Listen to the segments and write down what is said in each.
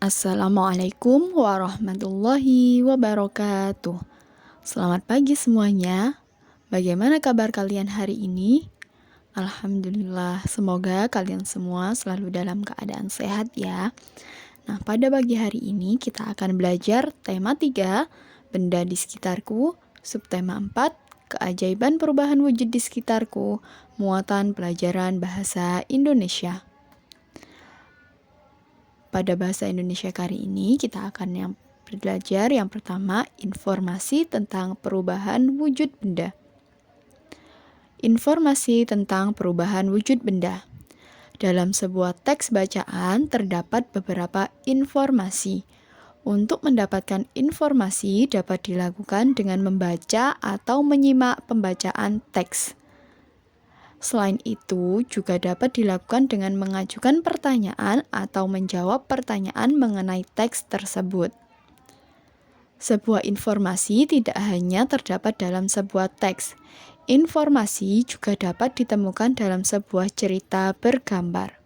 Assalamualaikum warahmatullahi wabarakatuh. Selamat pagi semuanya. Bagaimana kabar kalian hari ini? Alhamdulillah, semoga kalian semua selalu dalam keadaan sehat ya. Nah, pada pagi hari ini kita akan belajar tema 3, benda di sekitarku, subtema 4, keajaiban perubahan wujud di sekitarku, muatan pelajaran bahasa Indonesia. Pada bahasa Indonesia kali ini kita akan belajar yang pertama, informasi tentang perubahan wujud benda. Informasi tentang perubahan wujud benda. Dalam sebuah teks bacaan terdapat beberapa informasi. Untuk mendapatkan informasi dapat dilakukan dengan membaca atau menyimak pembacaan teks. Selain itu, juga dapat dilakukan dengan mengajukan pertanyaan atau menjawab pertanyaan mengenai teks tersebut. Sebuah informasi tidak hanya terdapat dalam sebuah teks. Informasi juga dapat ditemukan dalam sebuah cerita bergambar.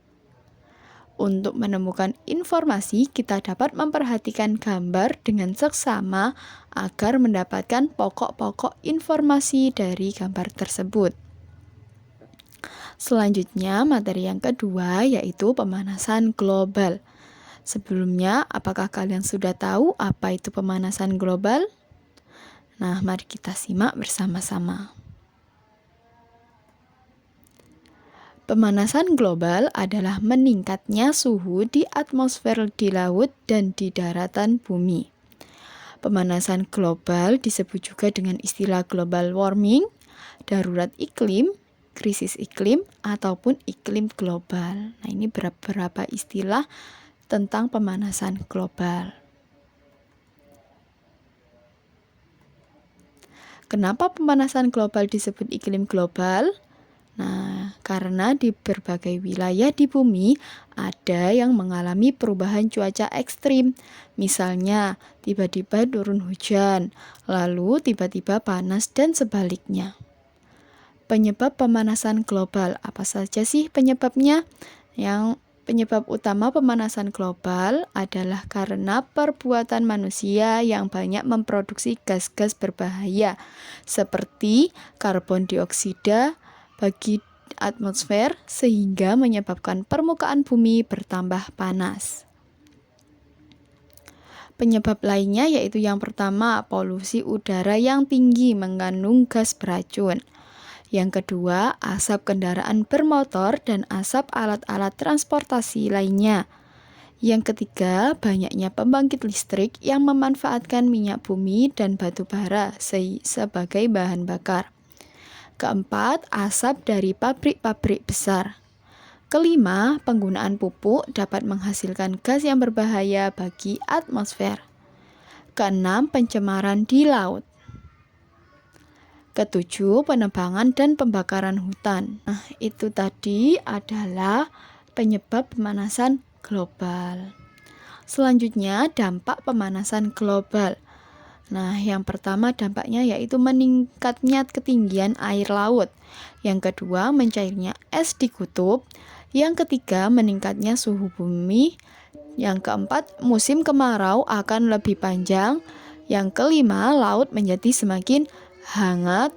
Untuk menemukan informasi, kita dapat memperhatikan gambar dengan seksama agar mendapatkan pokok-pokok informasi dari gambar tersebut. Selanjutnya, materi yang kedua yaitu pemanasan global. Sebelumnya, apakah kalian sudah tahu apa itu pemanasan global? Nah, mari kita simak bersama-sama. Pemanasan global adalah meningkatnya suhu di atmosfer di laut dan di daratan bumi. Pemanasan global disebut juga dengan istilah global warming, darurat iklim, krisis iklim, ataupun iklim global. Nah, ini beberapa istilah tentang pemanasan global. Kenapa pemanasan global disebut iklim global? Nah, karena di berbagai wilayah di bumi ada yang mengalami perubahan cuaca ekstrim. Misalnya, tiba-tiba turun hujan, lalu tiba-tiba panas dan sebaliknya. Penyebab pemanasan global, apa saja sih penyebabnya? Yang penyebab utama pemanasan global adalah karena perbuatan manusia yang banyak memproduksi gas-gas berbahaya seperti karbon dioksida bagi atmosfer sehingga menyebabkan permukaan bumi bertambah panas. Penyebab lainnya yaitu yang pertama, polusi udara yang tinggi mengandung gas beracun. Yang kedua, asap kendaraan bermotor dan asap alat-alat transportasi lainnya. Yang ketiga, banyaknya pembangkit listrik yang memanfaatkan minyak bumi dan batu bara sebagai bahan bakar. Keempat, asap dari pabrik-pabrik besar. Kelima, penggunaan pupuk dapat menghasilkan gas yang berbahaya bagi atmosfer. Keenam, pencemaran di laut. Ketujuh, penebangan dan pembakaran hutan. Nah, itu tadi adalah penyebab pemanasan global. Selanjutnya, dampak pemanasan global. Nah, yang pertama dampaknya yaitu meningkatnya ketinggian air laut. Yang kedua, mencairnya es di kutub. Yang ketiga, meningkatnya suhu bumi. Yang keempat, musim kemarau akan lebih panjang. Yang kelima, laut menjadi semakin hangat.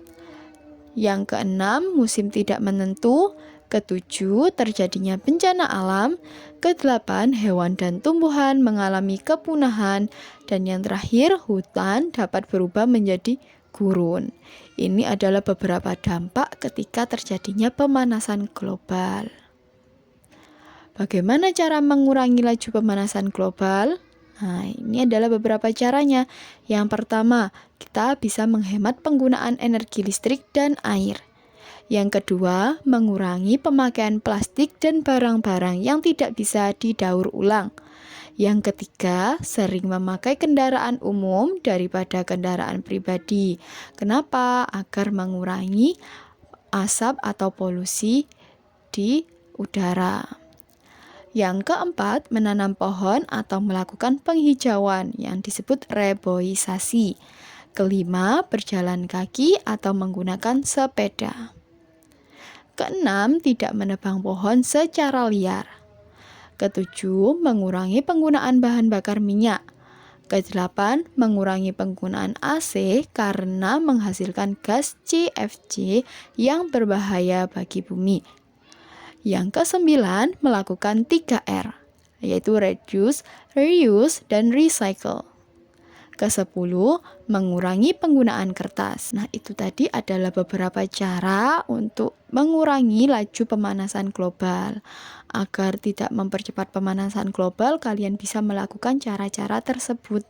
Yang keenam, musim tidak menentu. Ketujuh, terjadinya bencana alam. Kedelapan, hewan dan tumbuhan mengalami kepunahan. Dan yang terakhir, hutan dapat berubah menjadi gurun. Ini adalah beberapa dampak ketika terjadinya pemanasan global. Bagaimana cara mengurangi laju pemanasan global? Nah, ini adalah beberapa caranya. Yang pertama, kita bisa menghemat penggunaan energi listrik dan air. Yang kedua, mengurangi pemakaian plastik dan barang-barang yang tidak bisa didaur ulang. Yang ketiga, sering memakai kendaraan umum daripada kendaraan pribadi. Kenapa? Agar mengurangi asap atau polusi di udara. Yang keempat, menanam pohon atau melakukan penghijauan yang disebut reboisasi. Kelima, berjalan kaki atau menggunakan sepeda. Keenam, tidak menebang pohon secara liar. Ketujuh, mengurangi penggunaan bahan bakar minyak. Kedelapan, mengurangi penggunaan AC karena menghasilkan gas CFC yang berbahaya bagi bumi. Yang kesembilan, melakukan 3R, yaitu reduce, reuse, dan recycle. Kesepuluh, mengurangi penggunaan kertas. Nah, itu tadi adalah beberapa cara untuk mengurangi laju pemanasan global. Agar tidak mempercepat pemanasan global, kalian bisa melakukan cara-cara tersebut.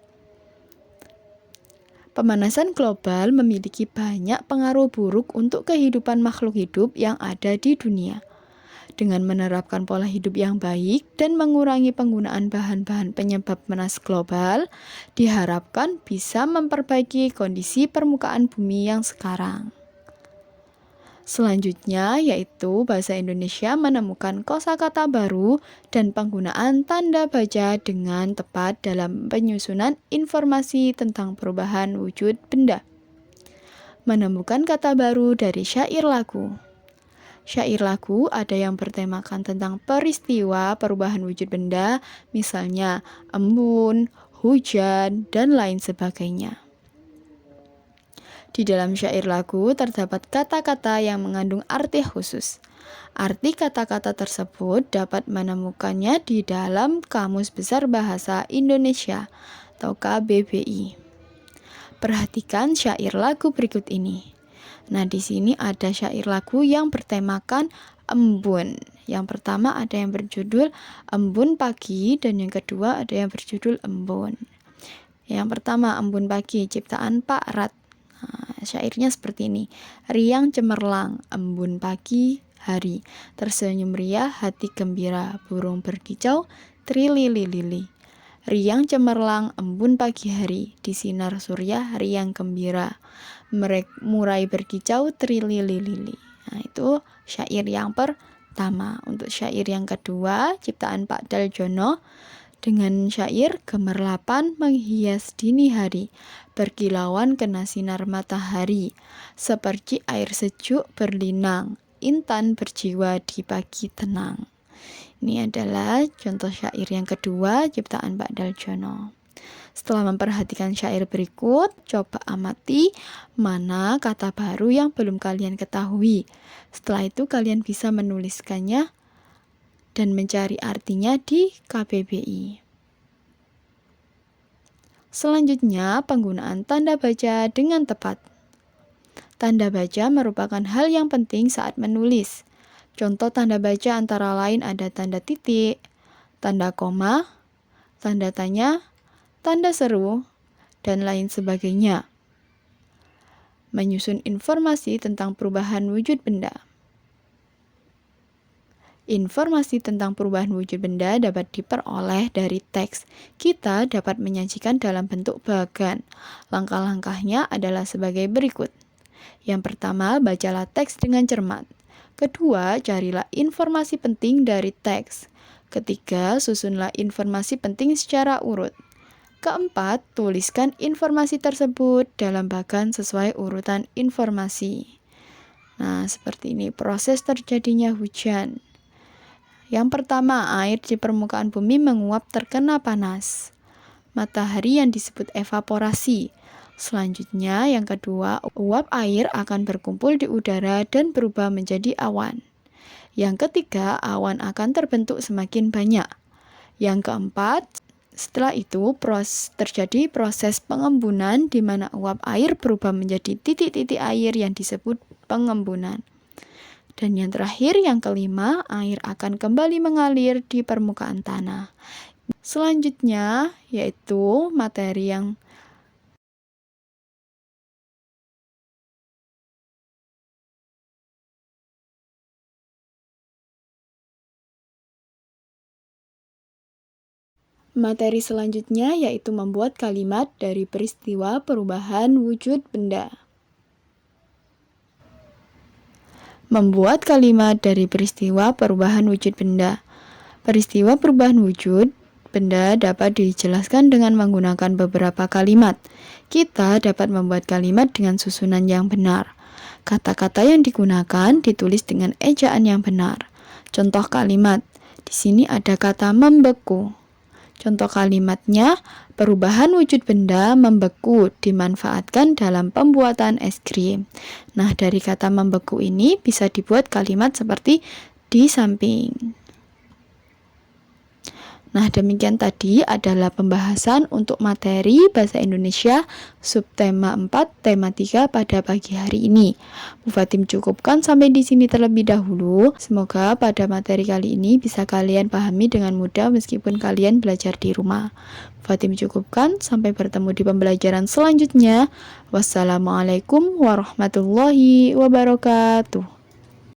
Pemanasan global memiliki banyak pengaruh buruk untuk kehidupan makhluk hidup yang ada di dunia. Dengan menerapkan pola hidup yang baik dan mengurangi penggunaan bahan-bahan penyebab panas global, diharapkan bisa memperbaiki kondisi permukaan bumi yang sekarang. Selanjutnya yaitu bahasa Indonesia menemukan kosakata baru dan penggunaan tanda baca dengan tepat dalam penyusunan informasi tentang perubahan wujud benda. Menemukan kata baru dari syair lagu. Syair lagu ada yang bertemakan tentang peristiwa perubahan wujud benda, misalnya embun, hujan, dan lain sebagainya. Di dalam syair lagu terdapat kata-kata yang mengandung arti khusus. Arti kata-kata tersebut dapat menemukannya di dalam Kamus Besar Bahasa Indonesia atau KBBI. Perhatikan syair lagu berikut ini. Nah, di sini ada syair lagu yang bertemakan embun. Yang pertama ada yang berjudul Embun Pagi dan yang kedua ada yang berjudul Embun. Yang pertama Embun Pagi ciptaan Pak Rat. Nah, syairnya seperti ini. Riang cemerlang, embun pagi hari, tersenyum riah hati gembira, burung berkicau trilili-lili. Riang cemerlang embun pagi hari, di sinar surya riang gembira, murai berkicau trilili-lili. Nah, itu syair yang pertama. Untuk syair yang kedua, ciptaan Pak Daljono dengan syair gemerlapan menghias dini hari, berkilauan kena sinar matahari, seperti air sejuk berlinang, intan berjiwa di pagi tenang. Ini adalah contoh syair yang kedua ciptaan Pak Daljono. Setelah memperhatikan syair berikut, coba amati mana kata baru yang belum kalian ketahui. Setelah itu kalian bisa menuliskannya dan mencari artinya di KBBI. Selanjutnya, penggunaan tanda baca dengan tepat. Tanda baca merupakan hal yang penting saat menulis. Contoh tanda baca antara lain ada tanda titik, tanda koma, tanda tanya, tanda seru, dan lain sebagainya. Menyusun informasi tentang perubahan wujud benda. Informasi tentang perubahan wujud benda dapat diperoleh dari teks. Kita dapat menyajikan dalam bentuk bagan. Langkah-langkahnya adalah sebagai berikut. Yang pertama, bacalah teks dengan cermat. Kedua, carilah informasi penting dari teks. Ketiga, susunlah informasi penting secara urut. Keempat, tuliskan informasi tersebut dalam bagan sesuai urutan informasi. Nah, seperti ini proses terjadinya hujan. Yang pertama, air di permukaan bumi menguap terkena panas matahari yang disebut evaporasi. Selanjutnya, yang kedua, uap air akan berkumpul di udara dan berubah menjadi awan. Yang ketiga, awan akan terbentuk semakin banyak. Yang keempat, setelah itu terjadi proses pengembunan di mana uap air berubah menjadi titik-titik air yang disebut pengembunan. Dan yang terakhir, yang kelima, air akan kembali mengalir di permukaan tanah. Selanjutnya, yaitu materi selanjutnya yaitu membuat kalimat dari peristiwa perubahan wujud benda. Membuat kalimat dari peristiwa perubahan wujud benda. Peristiwa perubahan wujud benda dapat dijelaskan dengan menggunakan beberapa kalimat. Kita dapat membuat kalimat dengan susunan yang benar. Kata-kata yang digunakan ditulis dengan ejaan yang benar. Contoh kalimat, Di sini ada kata membeku. Contoh kalimatnya, perubahan wujud benda membeku dimanfaatkan dalam pembuatan es krim. Nah, dari kata membeku ini bisa dibuat kalimat seperti di samping. Nah, demikian tadi adalah pembahasan untuk materi Bahasa Indonesia subtema 4, tema 3 pada pagi hari ini. Bu Fatim cukupkan sampai di sini terlebih dahulu. Semoga pada materi kali ini bisa kalian pahami dengan mudah meskipun kalian belajar di rumah. Bu Fatim cukupkan, sampai bertemu di pembelajaran selanjutnya. Wassalamualaikum warahmatullahi wabarakatuh.